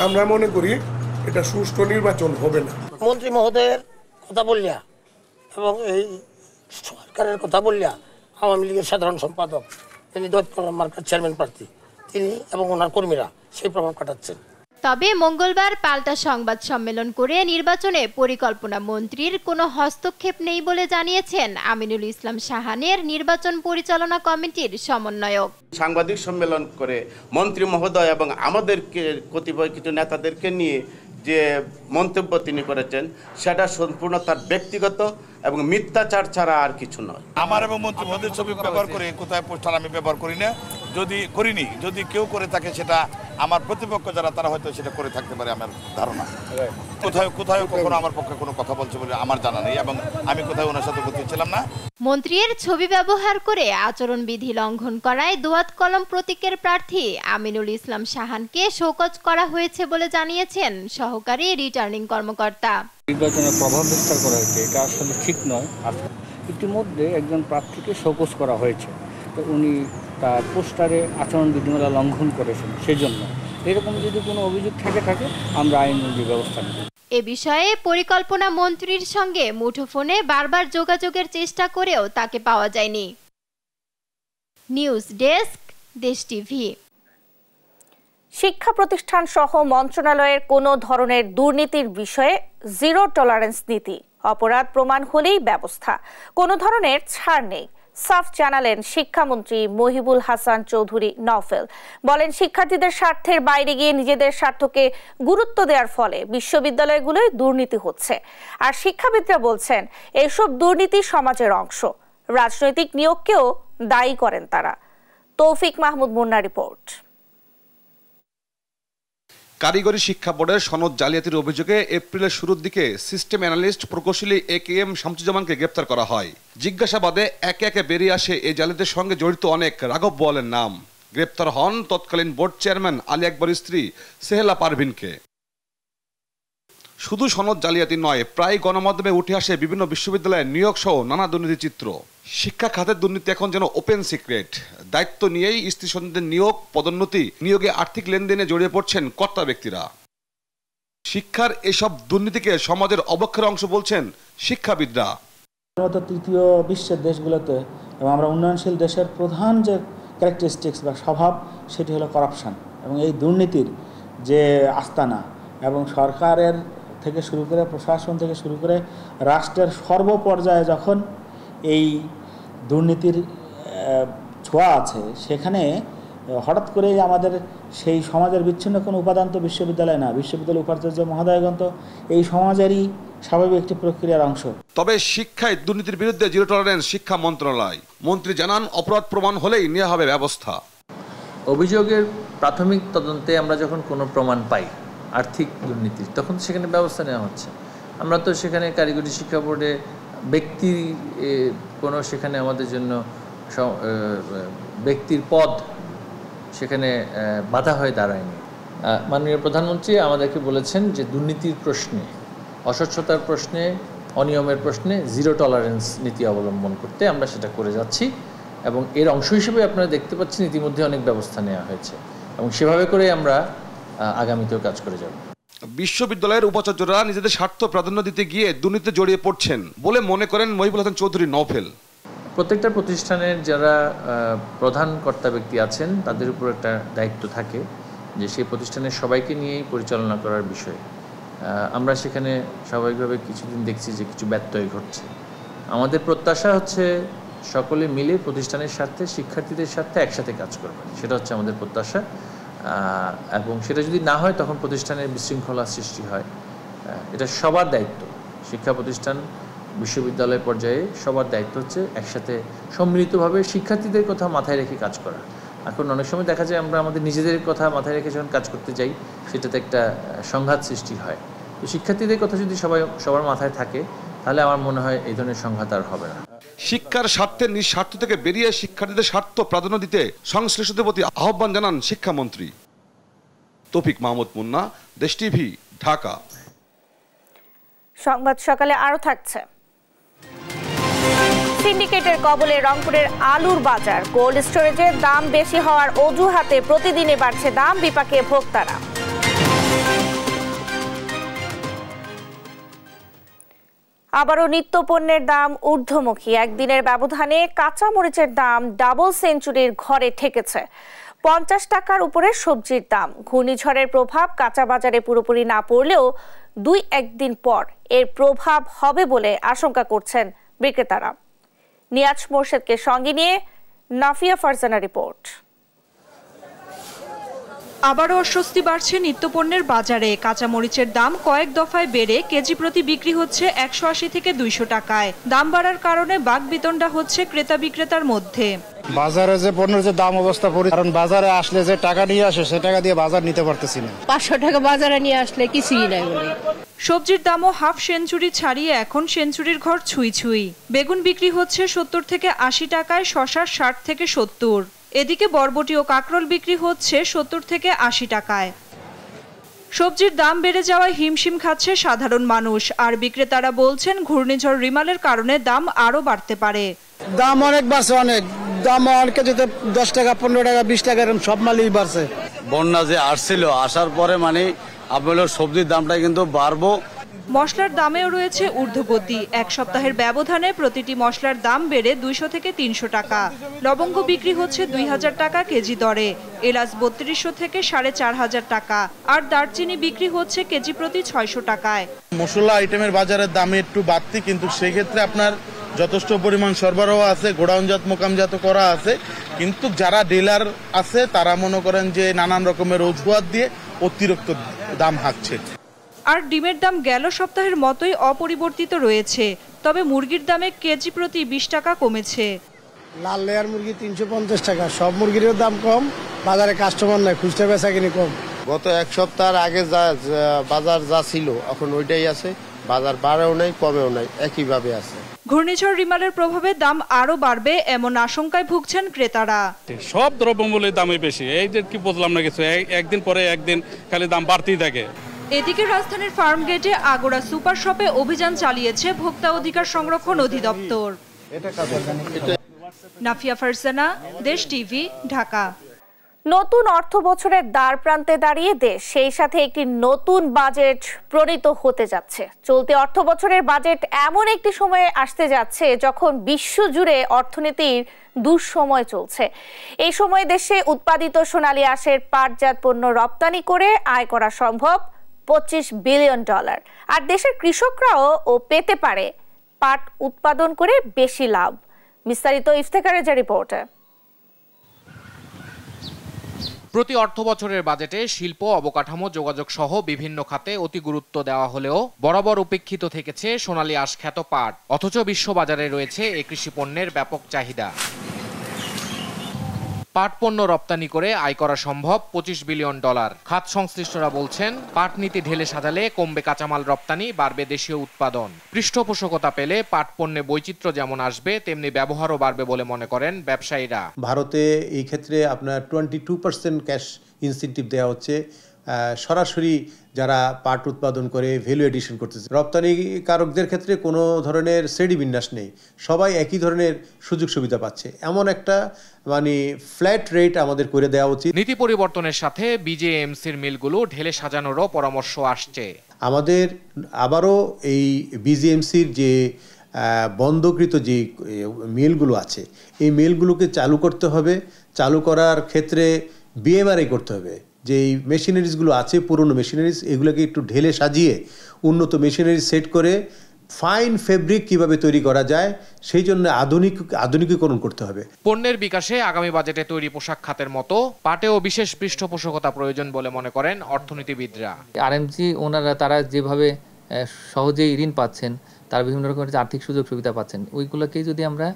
Speaker 22: আমরা মনে করি এটা সুষ্ঠু নির্বাচন হবে না।
Speaker 23: মন্ত্রী মহোদয়ের কথা বললিয়া এবং এই সরকারের কথা বললিয়া আওয়ামী লীগের সাধারণ সম্পাদক তিনি দোয়াত কলম মার্কার চেয়ারম্যান প্রার্থী তিনি এবং ওনার কর্মীরা সেই প্রভাব কাটাচ্ছেন।
Speaker 21: তবে মঙ্গলবার পাল্টা সংবাদ সম্মেলন করে নির্বাচনে পরিকল্পনা মন্ত্রীর কোনো হস্তক্ষেপ নেই বলে জানিয়েছেন আমিনুল ইসলাম শাহানের নির্বাচন পরিচালনা কমিটির সমন্বয়ক।
Speaker 24: সাংবাদিক সম্মেলন করে মন্ত্রী মহোদয় এবং আমাদেরকে কতিপয় কিছু নেতাদেরকে নিয়ে যে মন্তব্য তিনি করেছেন সেটা সম্পূর্ণ তার ব্যক্তিগত এবং মিথ্যাচার ছাড়া আর কিছু নয়।
Speaker 25: আমার এবং মন্ত্রী মহোদয়ের ছবি ব্যবহার করে কোথায় পোস্টার আমি ব্যবহার করি না, যদি কেউ করে থাকে সেটা আমার প্রতিপক্ষ যারা তারা হয়তো সেটা করে থাকতে পারে আমার ধারণা। কোথায় কখনো আমার পক্ষে কোনো কথা বলছে বলে আমার জানা নেই এবং আমি কোথায় ওনার সাথে উপস্থিত ছিলাম না।
Speaker 21: মন্ত্রীর ছবি ব্যবহার করে আচরণবিধি লঙ্ঘন করায় দোয়াত কলম প্রতীকের প্রার্থী আমিনুল ইসলাম শাহানকে শোকজ করা হয়েছে বলে জানিয়েছেন সহকারী রিটার্নিং কর্মকর্তা।
Speaker 26: নির্বাচনে প্রভাব বিস্তার করা হয়েছে, এটা আসলে ঠিক নয়। ইতিমধ্যে একজন প্রার্থীকে শোকজ করা হয়েছে, তো উনি তার পোস্টারে আচরণ বিধিমালা লঙ্ঘন করেছেন। সেজন্য এরকম যদি কোনো অভিযোগ থাকে আমরা আইনানুগ ব্যবস্থা নেব।
Speaker 21: এ বিষয়ে পরিকল্পনা মন্ত্রীর সঙ্গে মুঠোফোনে বারবার যোগাযোগের চেষ্টা করেও তাকে পাওয়া যায়নি। নিউজ ডেস্ক, দেশ টিভি।
Speaker 1: শিক্ষা প্রতিষ্ঠান সহ মন্ত্রণালয়ের কোনো ধরনের দুর্নীতির বিষয়ে জিরো টলারেন্স নীতি। অপরাধ প্রমাণ হলেই ব্যবস্থা, কোনো ধরনের ছাড় নেই। সাফ জানালেন শিক্ষামন্ত্রী মহিবুল হাসান চৌধুরী নওফেল। বলেন, শিক্ষার্থীদের স্বার্থের বাইরে গিয়ে নিজেদের স্বার্থকে গুরুত্ব দেওয়ার ফলে বিশ্ববিদ্যালয়গুলোয় দুর্নীতি হচ্ছে। আর শিক্ষাবিদরা বলছেন এসব দুর্নীতি সমাজের অংশ, রাজনৈতিক নিয়োগকেও দায়ী করেন তারা। তৌফিক মাহমুদ মুন্নার রিপোর্ট।
Speaker 27: কারিগরি শিক্ষা বোর্ডের সনদ জালিয়াতির অভিযোগে এপ্রিলের শুরুর দিকে সিস্টেম অ্যানালিস্ট প্রকৌশলী AKM শামসুজ্জামানকে গ্রেপ্তার করা হয়। জিজ্ঞাসাবাদে একে একে বেরিয়ে আসে এই জালিয়াতির সঙ্গে জড়িত অনেক রাঘব বোয়ালের নাম। গ্রেপ্তার হন তৎকালীন বোর্ড চেয়ারম্যান আলী আকবরের স্ত্রী সেহেলা পারভিনকে। শুধু সনদ জালিয়াতি নয়, প্রায় গণমাধ্যমে উঠে আসে বিভিন্ন বিশ্ববিদ্যালয়ের নিয়োগ সহ নানা দুর্নীতির চিত্র। শিক্ষা খাতের দুর্নীতি এখন যেন ওপেন সিক্রেট। দায়িত্ব নিয়েই স্ত্রী সন্তানদের নিয়োগ, পদোন্নতি, নিয়োগে আর্থিক লেনদেনে জড়িয়ে পড়ছেন কর্তা ব্যক্তিরা। শিক্ষার এসব দুর্নীতিকে সমাজের অবক্ষয়ের অংশ বলছেন শিক্ষাবিদরা।
Speaker 28: তৃতীয় বিশ্বের দেশগুলোতে এবং আমরা উন্নয়নশীল দেশের প্রধান যে ক্যারেক্টারিস্টিক্স বা স্বভাব সেটি হলো করাপশন এবং এই দুর্নীতির যে আস্তানা, এবং সরকারের থেকে শুরু করে প্রশাসন থেকে শুরু করে রাষ্ট্রের সর্বপর্যায়ে যখন এই দুর্নীতির ছোঁয়া আছে, সেখানে হঠাৎ করেই আমাদের সেই সমাজের বিচ্ছিন্ন কোনো উপাদান তো বিশ্ববিদ্যালয় না, বিশ্ববিদ্যালয় উপাচার্য মহোদয়গণ তো এই সমাজেরই স্বাভাবিক একটি প্রক্রিয়ার অংশ।
Speaker 27: তবে শিক্ষায় দুর্নীতির বিরুদ্ধে জিরো টলারেন্স শিক্ষা মন্ত্রণালয়। মন্ত্রী জানান, অপরাধ প্রমাণ হলেই নেওয়া হবে ব্যবস্থা।
Speaker 29: অভিযোগের প্রাথমিক তদন্তে আমরা যখন কোনো প্রমাণ পাই আর্থিক দুর্নীতির, তখন সেখানে ব্যবস্থা নেওয়া হচ্ছে। আমরা তো সেখানে কারিগরি শিক্ষা বোর্ডে ব্যক্তি কোনো সেখানে আমাদের জন্য ব্যক্তির পদ সেখানে বাধা হয়ে দাঁড়ায়নি। মাননীয় প্রধানমন্ত্রী আমাদেরকে বলেছেন যে দুর্নীতির প্রশ্নে, অস্বচ্ছতার প্রশ্নে, অনিয়মের প্রশ্নে জিরো টলারেন্স নীতি অবলম্বন করতে আমরা সেটা করে যাচ্ছি এবং এর অংশ হিসেবে আপনারা দেখতে পাচ্ছেন ইতিমধ্যে অনেক ব্যবস্থা নেওয়া হয়েছে এবং সেভাবে করে আমরা আগামীতেও কাজ করে যাব।
Speaker 27: বিশ্ববিদ্যালয়ের উপাচার্যরা নিজেদের স্বার্থ প্রাধান্য দিতে গিয়ে দুর্নীতিতে জড়িয়ে পড়ছেন বলে মনে করেন মহিবুল হাসান চৌধুরী নওফেল।
Speaker 29: প্রত্যেকটা প্রতিষ্ঠানের যারা প্রধান কর্তা ব্যক্তি আছেন তাদের উপর একটা দায়িত্ব থাকে যে সেই প্রতিষ্ঠানের সবাইকে নিয়েই পরিচালনা করার বিষয়। আমরা সেখানে স্বাভাবিকভাবে কিছুদিন দেখছি যে কিছু ব্যত্যয় ঘটছে। আমাদের প্রত্যাশা হচ্ছে সকলে মিলে প্রতিষ্ঠানের স্বার্থে, শিক্ষার্থীদের স্বার্থে একসাথে কাজ করবেন, সেটা হচ্ছে আমাদের প্রত্যাশা। এবং সেটা যদি না হয় তখন প্রতিষ্ঠানের বিশৃঙ্খলা সৃষ্টি হয়। এটা সবার দায়িত্ব, শিক্ষা প্রতিষ্ঠান, বিশ্ববিদ্যালয় পর্যায়ে সবার দায়িত্ব হচ্ছে একসাথে সম্মিলিতভাবে শিক্ষার্থীদের কথা মাথায় রেখে কাজ করা। এখন অনেক সময় দেখা যায় আমরা আমাদের নিজেদের কথা মাথায় রেখে যখন কাজ করতে যাই সেটাতে একটা সংঘাত সৃষ্টি হয়। তো শিক্ষার্থীদের কথা যদি সবার মাথায় থাকে তাহলে আমার মনে হয় এই ধরনের সংঘাত আর হবে না।
Speaker 27: শিক্ষার স্বার্থে নিজ স্বার্থ থেকে বেরিয়ে শিক্ষার্থীদের স্বার্থ প্রাধান্য দিতে সংশ্লিষ্টদের প্রতি আহ্বান জানান শিক্ষামন্ত্রী। তৌফিক মাহমুদ মুন্না, দেশ টিভি, ঢাকা।
Speaker 1: সংবাদ সকালে আরো থাকছে। সিন্ডিকেটের কবলে রংপুরের আলুর বাজার, কোল্ড স্টোরেজের দাম বেশি হওয়ার অজুহাতে প্রতিদিনই বাড়ছে দাম, বিপাকে ভোক্তারা। আবারও নিত্যপণ্যের দাম ঊর্ধ্বমুখী, একদিনের ব্যবধানে কাঁচা মরিচের দাম ডাবল সেঞ্চুরির ঘরে ঠেকেছে। 50 টাকার উপরে সবজির দাম। ঘূর্ণিঝড়ের প্রভাব কাঁচা বাজারে পুরোপুরি না পড়লেও 2-1 দিন পর এর প্রভাব হবে বলে আশঙ্কা করছেন বিক্রেতারা। নিয়াজ মোর্শেদকে সঙ্গে নিয়ে নাফিয়া ফারজানা রিপোর্ট।
Speaker 3: আবারও অস্বস্তি বাড়ছে নিত্যপণ্যের বাজারে। কাঁচামরিচের দাম কয়েক দফায় বেড়ে কেজি প্রতি বিক্রি হচ্ছে 180 থেকে 200 টাকায়। দাম বাড়ার কারণে বাকবিতণ্ডা হচ্ছে ক্রেতা বিক্রেতার মধ্যে।
Speaker 4: বাজারে যে পণ্যের যে দাম অবস্থা পড়ে, কারণ বাজারে আসলে যে টাকা নিয়ে আসে সে টাকা দিয়ে বাজার নিতে পারতেছি না।
Speaker 5: 500 টাকা বাজারে নিয়ে আসলে কিছুই নাই বলে।
Speaker 3: সবজির দামও হাফ সেঞ্চুরি ছাড়িয়ে এখন সেঞ্চুরির ঘর ছুঁই ছুঁই। বেগুন বিক্রি হচ্ছে 70 থেকে 80 টাকায়, শসা 60 থেকে 70। এদিকে বরবটি ও কাঁকরোল বিক্রি হচ্ছে 70 থেকে 80 টাকায়। সবজির দাম বেড়ে যাওয়ায় হিমশিম খাচ্ছে সাধারণ মানুষ। আর বিক্রেতারা বলছেন ঘূর্ণিঝড় রিমালের কারণে দাম আরো বাড়তে পারে।
Speaker 4: দাম অনেক বাড়ছে, অনেক দাম, অনেকে যেতে 10 টাকা 15 টাকা 20 টাকা এরকম সব মালই বাড়ছে।
Speaker 6: বন্যা যে আসছিল, আসার পরে মানে আপনার সবজির দামটা কিন্তু বাড়বো।
Speaker 3: মশলার দামেও রয়েছে ঊর্ধ্বগতি। এক সপ্তাহের ব্যবধানে প্রতিটি মশলার দাম বেড়ে 200 থেকে 300 টাকা। লবঙ্গ বিক্রি হচ্ছে 2000 টাকা কেজি দরে, এলাচ 3200 থেকে 4500 টাকা, আর দারচিনি বিক্রি হচ্ছে কেজি প্রতি 600 টাকায়।
Speaker 7: মশলা আইটেমের বাজারের দাম একটু বাড়তি, কিন্তু সেক্ষেত্রে আপনার যথেষ্ট পরিমাণ সরবরাহ আছে, গোডাউনজাত মোকামজাত করা আছে। কিন্তু যারা ডিলার আছে তারা মনে করেন যে নানান রকমের অজুহাত দিয়ে অতিরিক্ত দাম হাঁকছে।
Speaker 3: আর ডিমের দাম গেল সপ্তাহের মতোই অপরিবর্তিত রয়েছে, তবে মুরগির দামে কেজি প্রতি 20 টাকা কমেছে।
Speaker 4: লাল লেয়ার মুরগি 350 টাকা, সব মুরগির দাম কম, বাজারে কাস্টমার নাই, খুচরা বেচাকিনি কম।
Speaker 7: গত এক সপ্তাহ আগে যা বাজার যা ছিল এখন ওইটাই আছে, বাজার বাড়েও নাই কমেও নাই, একইভাবে আছে।
Speaker 3: ঘূর্ণিঝড় রিমালের প্রভাবে দাম আরো বাড়বে এমন আশঙ্কায় ভুগছেন ক্রেতারা।
Speaker 8: সব দ্রব্যমূল্যের দামই বেশি, এই যে কি বললাম না কিছু, একদিন পরে একদিন খালি দাম বাড়তেই থাকে।
Speaker 3: এদিকে রাজধানীর ফার্ম গেটে আগোড়া সুপার শপে অভিযান চালিয়েছে ভোক্তা অধিকার সংরক্ষণ অধিদপ্তর। নাফিয়া ফারজানা, দেশ টিভি, ঢাকা।
Speaker 1: নতুন অর্থ বছরের দ্বার প্রান্তে দাঁড়িয়ে দেশ, সেই সাথে একটি নতুন বাজেট প্রণীত হতে যাচ্ছে। চলতি অর্থ বছরের বাজেট এমন একটি সময়ে আসতে যাচ্ছে যখন বিশ্বজুড়ে অর্থনীতির দুঃসময় চলছে। এই সময়ে দেশে উৎপাদিত সোনালী আঁশের পাটজাত পণ্য রপ্তানি করে আয় করা সম্ভব $25 বিলিয়ন। আর দেশের কৃষকরাও পেতে পারে পাট উৎপাদন করে বেশি লাভ। বিস্তারিত ইফতেখারের যে রিপোর্টে।
Speaker 9: প্রতি অর্থ বছরের বাজেটে শিল্প, অবকাঠামো, যোগাযোগ সহ বিভিন্ন খাতে অতি গুরুত্ব দেওয়া হলেও বরাবর উপেক্ষিত থেকেছে সোনালী আঁশ খ্যাত পাট। অথচ বিশ্ববাজারে রয়েছে এই কৃষি পণ্যের ব্যাপক চাহিদা। পাট পণ্য রপ্তানি করে আয় করা সম্ভব $25 বিলিয়ন। খাত সংশ্লিষ্টরা বলছেন পাট নীতি ঢেলে সাজালে কমবে কাঁচামাল রপ্তানি, বাড়বে দেশীয় উৎপাদন। পৃষ্ঠপোষকতা পেলে পাট পণ্যে বৈচিত্র্য যেমন আসবে তেমনি ব্যবহারও বাড়বে বলে মনে করেন ব্যবসায়ীরা।
Speaker 10: ভারতে এই ক্ষেত্রে আপনার 22% ক্যাশ ইনসেন্টিভ দেওয়া হচ্ছে সরাসরি যারা পাট উৎপাদন করে ভ্যালু এডিশন করতেছে। রপ্তানিকারকদের ক্ষেত্রে কোনো ধরনের শ্রেণী বিন্যাস নেই, সবাই একই ধরনের সুযোগ সুবিধা পাচ্ছে। এমন একটা মানে ফ্ল্যাট রেট আমাদের করে দেওয়া উচিত।
Speaker 9: নীতি পরিবর্তনের সাথে বিজেএমসির মিলগুলো ঢেলে সাজানোরও পরামর্শ আসছে।
Speaker 10: আমাদের আবারও এই বিজেএমসির যে বন্ধকৃত যে মিলগুলো আছে এই মিলগুলোকে চালু করতে হবে। চালু করার ক্ষেত্রে বিএমআরআই করতে হবে, যে এই মেশিনারিজগুলো আছে পুরনো মেশিনারিজ এগুলোকে একটু ঢেলে সাজিয়ে উন্নত মেশিনারি সেট করে ফাইন ফেব্রিক কিভাবে তৈরি করা যায় সেই জন্য আধুনিকীকরণ করতে হবে।
Speaker 9: পণ্যের বিকাশে আগামী বাজেটে তৈরি পোশাক খাতের মতো পাটেও বিশেষ পৃষ্ঠপোষকতা প্রয়োজন বলে মনে করেন অর্থনীতিবিদরা।
Speaker 2: আরএমজি ওনারা তারা যেভাবে সহজেই ঋণ পাচ্ছেন, তারা বিভিন্ন রকমের আর্থিক সুযোগ সুবিধা পাচ্ছেন, ওইগুলোকেই যদি আমরা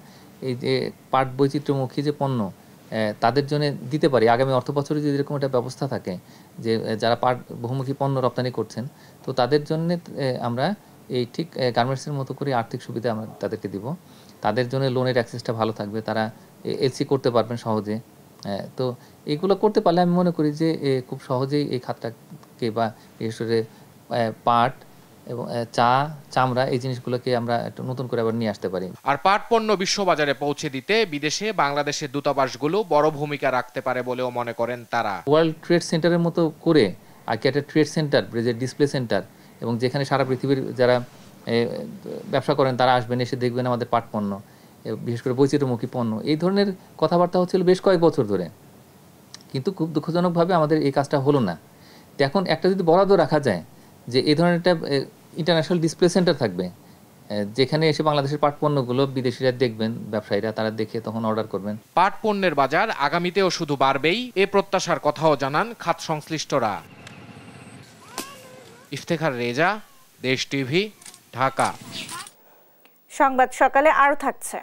Speaker 2: এই যে পাট বৈচিত্র্যমুখী যে পণ্য তাদের জন্য দিতে পারি, আগামী অর্থ বছরে যদি এরকম একটা ব্যবস্থা থাকে যে যারা পাট বহুমুখী পণ্য রপ্তানি করছেন, তো তাদের জন্য আমরা এই ঠিক গার্মেন্টসের মতো করে আর্থিক সুবিধা আমরা তাদেরকে দিব। তাদের জন্য লোনের অ্যাক্সেসটা ভালো থাকবে, তারা এলসি করতে পারবেন সহজে। তো এইগুলো করতে পারলে আমি মনে করি যে খুব সহজেই এই খাতটাকে বা বিশেষ করে পাট এবং চামড়া এই জিনিসগুলোকে আমরা একটু নতুন করে আবার নিয়ে আসতে পারি।
Speaker 9: আর পাট পণ্য বিশ্ববাজারে পৌঁছে দিতে বিদেশে বাংলাদেশের দূতাবাসগুলো বড় ভূমিকা রাখতে পারে বলেও মনে করেন তারা।
Speaker 2: ওয়ার্ল্ড ট্রেড সেন্টারের মতো করে আর কি একটা ট্রেড সেন্টার, ডিসপ্লে সেন্টার, এবং যেখানে সারা পৃথিবীর যারা ব্যবসা করেন তারা আসবেন, এসে দেখবেন আমাদের পাট পণ্য, বিশেষ করে বৈচিত্র্যমুখী পণ্য, এই ধরনের কথাবার্তা হচ্ছিল বেশ কয়েক বছর ধরে, কিন্তু খুব দুঃখজনকভাবে আমাদের এই কাজটা হলো না। তো এখন একটা যদি বরাদ্দ রাখা যায় যে এই ধরনের একটা ইন্টারন্যাশনাল ডিসপ্লে সেন্টার থাকবে, যেখানে এসে বাংলাদেশের পাট পণ্যগুলো বিদেশিরা দেখবেন, ব্যবসায়ীরা তারা দেখে তখন অর্ডার করবেন।
Speaker 9: পাট পণ্যের বাজার আগামীতেও শুধু বাড়বেই এ প্রত্যাশার কথাও জানান খাত সংশ্লিষ্টরা। ইফতেখার রেজা, দেশ টিভি, ঢাকা।
Speaker 1: সংবাদ সকালে আরো থাকছে।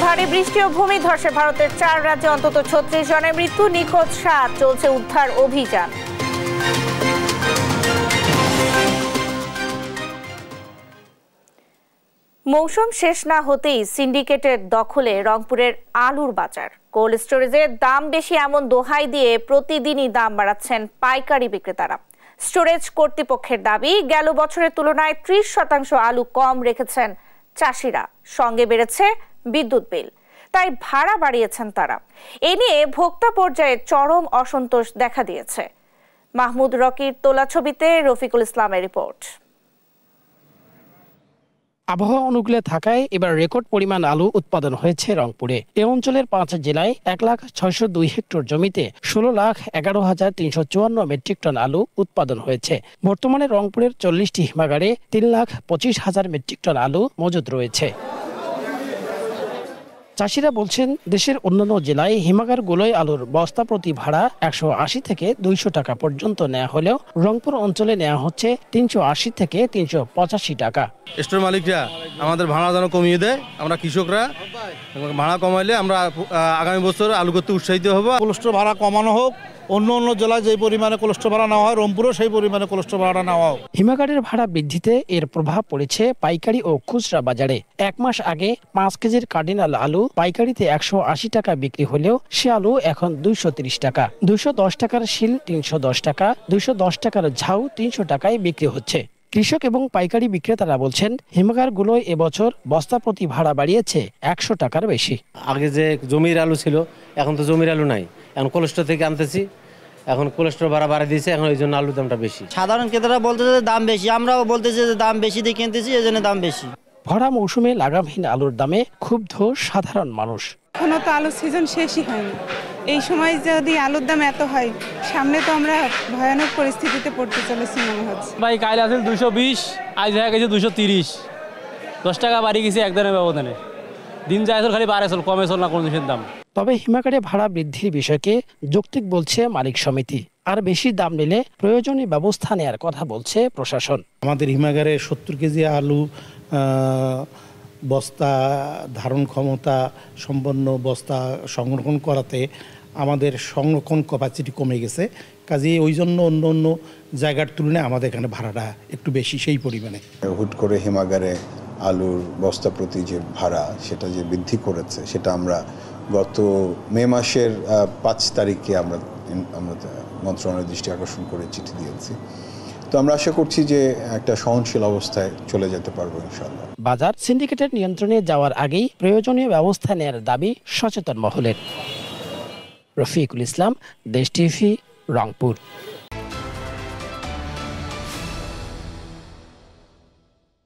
Speaker 1: ভারী বৃষ্টি ও ভূমিধসে ভারতের 4 রাজ্যে অন্তত 36 জনের মৃত্যু, নিখোঁজ 7, চলছে উদ্ধার অভিযান। মৌসুম শেষ না হতেই সিন্ডিকেটের দখলে রংপুরের আলুর বাজার। কোল্ড স্টোরেজের দাম বেশি এমন দোহাই দিয়ে প্রতিদিনই দাম বাড়াচ্ছেন পাইকারি বিক্রেতারা। স্টোরেজ কর্তৃপক্ষের দাবি, গেল বছরের তুলনায় 30% আলু কম রেখেছেন চাষিরা, সঙ্গে বেড়েছে বিদ্যুৎ বিল, তাই ভাড়া বাড়িয়েছেন তারা। এ নিয়ে ভোক্তা পর্যায়ে চরম অসন্তোষ দেখা দিয়েছে। মাহমুদ রকির তোলা ছবিতে রফিকুল ইসলামের রিপোর্ট।
Speaker 11: আবহাওয়া অনুকূলে থাকায় এবার রেকর্ড পরিমাণ আলু উৎপাদন হয়েছে রংপুরে। এ অঞ্চলের 5 জেলায় 1,06,02 হেক্টর জমিতে 16,11,354 মেট্রিক টন আলু উৎপাদন হয়েছে। বর্তমানে রংপুরের 40টি হিমাগারে 3,25,000 মেট্রিক টন আলু মজুদ রয়েছে। চাষিরা বলছেন, দেশের অন্যান্য জেলায় হিমাগারগুলোয় আলুর বস্তা প্রতি ভাড়া 180 থেকে 200 টাকা পর্যন্ত নেওয়া হলেও রংপুর অঞ্চলে নেওয়া হচ্ছে 380 থেকে 385 টাকা।
Speaker 12: স্টোর মালিকরা আমাদের ভাড়া যেন কমিয়ে দেয়, আমরা কৃষকরা ভাড়া কমাইলে আমরা আগামী বছর আলু করতে উৎসাহিত হব।
Speaker 13: কোলেস্টোর ভাড়া কমানো হোক, অন্য অন্য জেলায় যে পরিমাণে কোলেস্টোর ভাড়া নেওয়া হয় রংপুরেও সেই পরিমাণে কোলেস্টোর ভাড়া নেওয়া হোক।
Speaker 11: হিমাগারের ভাড়া বৃদ্ধিতে এর প্রভাব পড়েছে পাইকারি ও খুচরা বাজারে। 1 মাস আগে 5 কেজির কার্ডিনাল আলু পাইকারিতে 180 টাকা বিক্রি হলেও সে আলু এখন 230 টাকা। 210 টাকার শিল 310 টাকা, 210 টাকার ঝাউ 300 টাকায় বিক্রি হচ্ছে। কৃষক এবং পাইকারি বিক্রেতারা বলছেন, হিমাগারগুলো এবছর বস্তা প্রতি ভাড়া বাড়িয়েছে 100 টাকার বেশি।
Speaker 14: আগে যে জমির আলু ছিল, এখন তো জমির আলু নাই, এখন কোলেস্টোর থেকে আনতেছি, এখন কোলেস্টোর ভাড়া বাড়িয়ে দিয়েছে, এখন এই জন্য আলুর দামটা বেশি।
Speaker 15: সাধারণ ক্রেতারা বলতেছে যে দাম বেশি, আমরাও বলতেছি যে দাম বেশি দিয়ে কিনতেছি, এই জন্য দাম বেশি।
Speaker 11: ভরা মৌসুমে লাগামহীন আলুর দামে ক্ষুব্ধ সাধারণ মানুষ।
Speaker 16: এখনো তো আলুর সিজন শেষই হয়নি, এই সময় যদি আলুর দাম এত হয়, সামনে তো আমরা ভয়ানক পরিস্থিতিতে পড়তে চলেছি মনে হচ্ছে।
Speaker 17: ভাই কাল আসলে 220, আজ হয়ে গেছে 230, 10 টাকা বাড়ি গেছে একদিনের ব্যবধানে। দিন যায় খালি বাড়ে চল, কমে চল না কোনো জিনিসের দাম।
Speaker 11: তবে হিমাগারে ভাড়া বৃদ্ধির বিষয়কে যৌক্তিক বলছে মালিক সমিতি, আর বেশি দাম নিলে প্রয়োজনীয় ব্যবস্থা নেওয়ার কথা বলছে প্রশাসন।
Speaker 13: আমাদের হিমাগারে 70 কেজি আলু বস্তা ধারণ ক্ষমতা সম্পন্ন বস্তা সংরক্ষণ করাতে আমাদের সংরক্ষণ ক্যাপাসিটি কমে গেছে, কাজেই ওই জন্য অন্য অন্য জায়গার তুলনায় আমাদের এখানে ভাড়াটা একটু বেশি সেই পরিমাণে।
Speaker 18: হুট করে হিমাগারে আলুর বস্তা প্রতি যে ভাড়া সেটা যে বৃদ্ধি করেছে, সেটা আমরা গত মে মাসের 5 তারিখে আমরা মন্ত্রণালয়ের দৃষ্টি আকর্ষণ করে চিঠি দিয়েছি। তো আমরা আশা করছি যে একটা সহনশীল অবস্থায় চলে যেতে পারবো ইনশাআল্লাহ।
Speaker 11: বাজার সিন্ডিকেটের নিয়ন্ত্রণে যাওয়ার আগেই প্রয়োজনীয় ব্যবস্থা নেওয়ার দাবি সচেতন মহলের। রফিকুল ইসলাম, দেশ টিভি, রংপুর।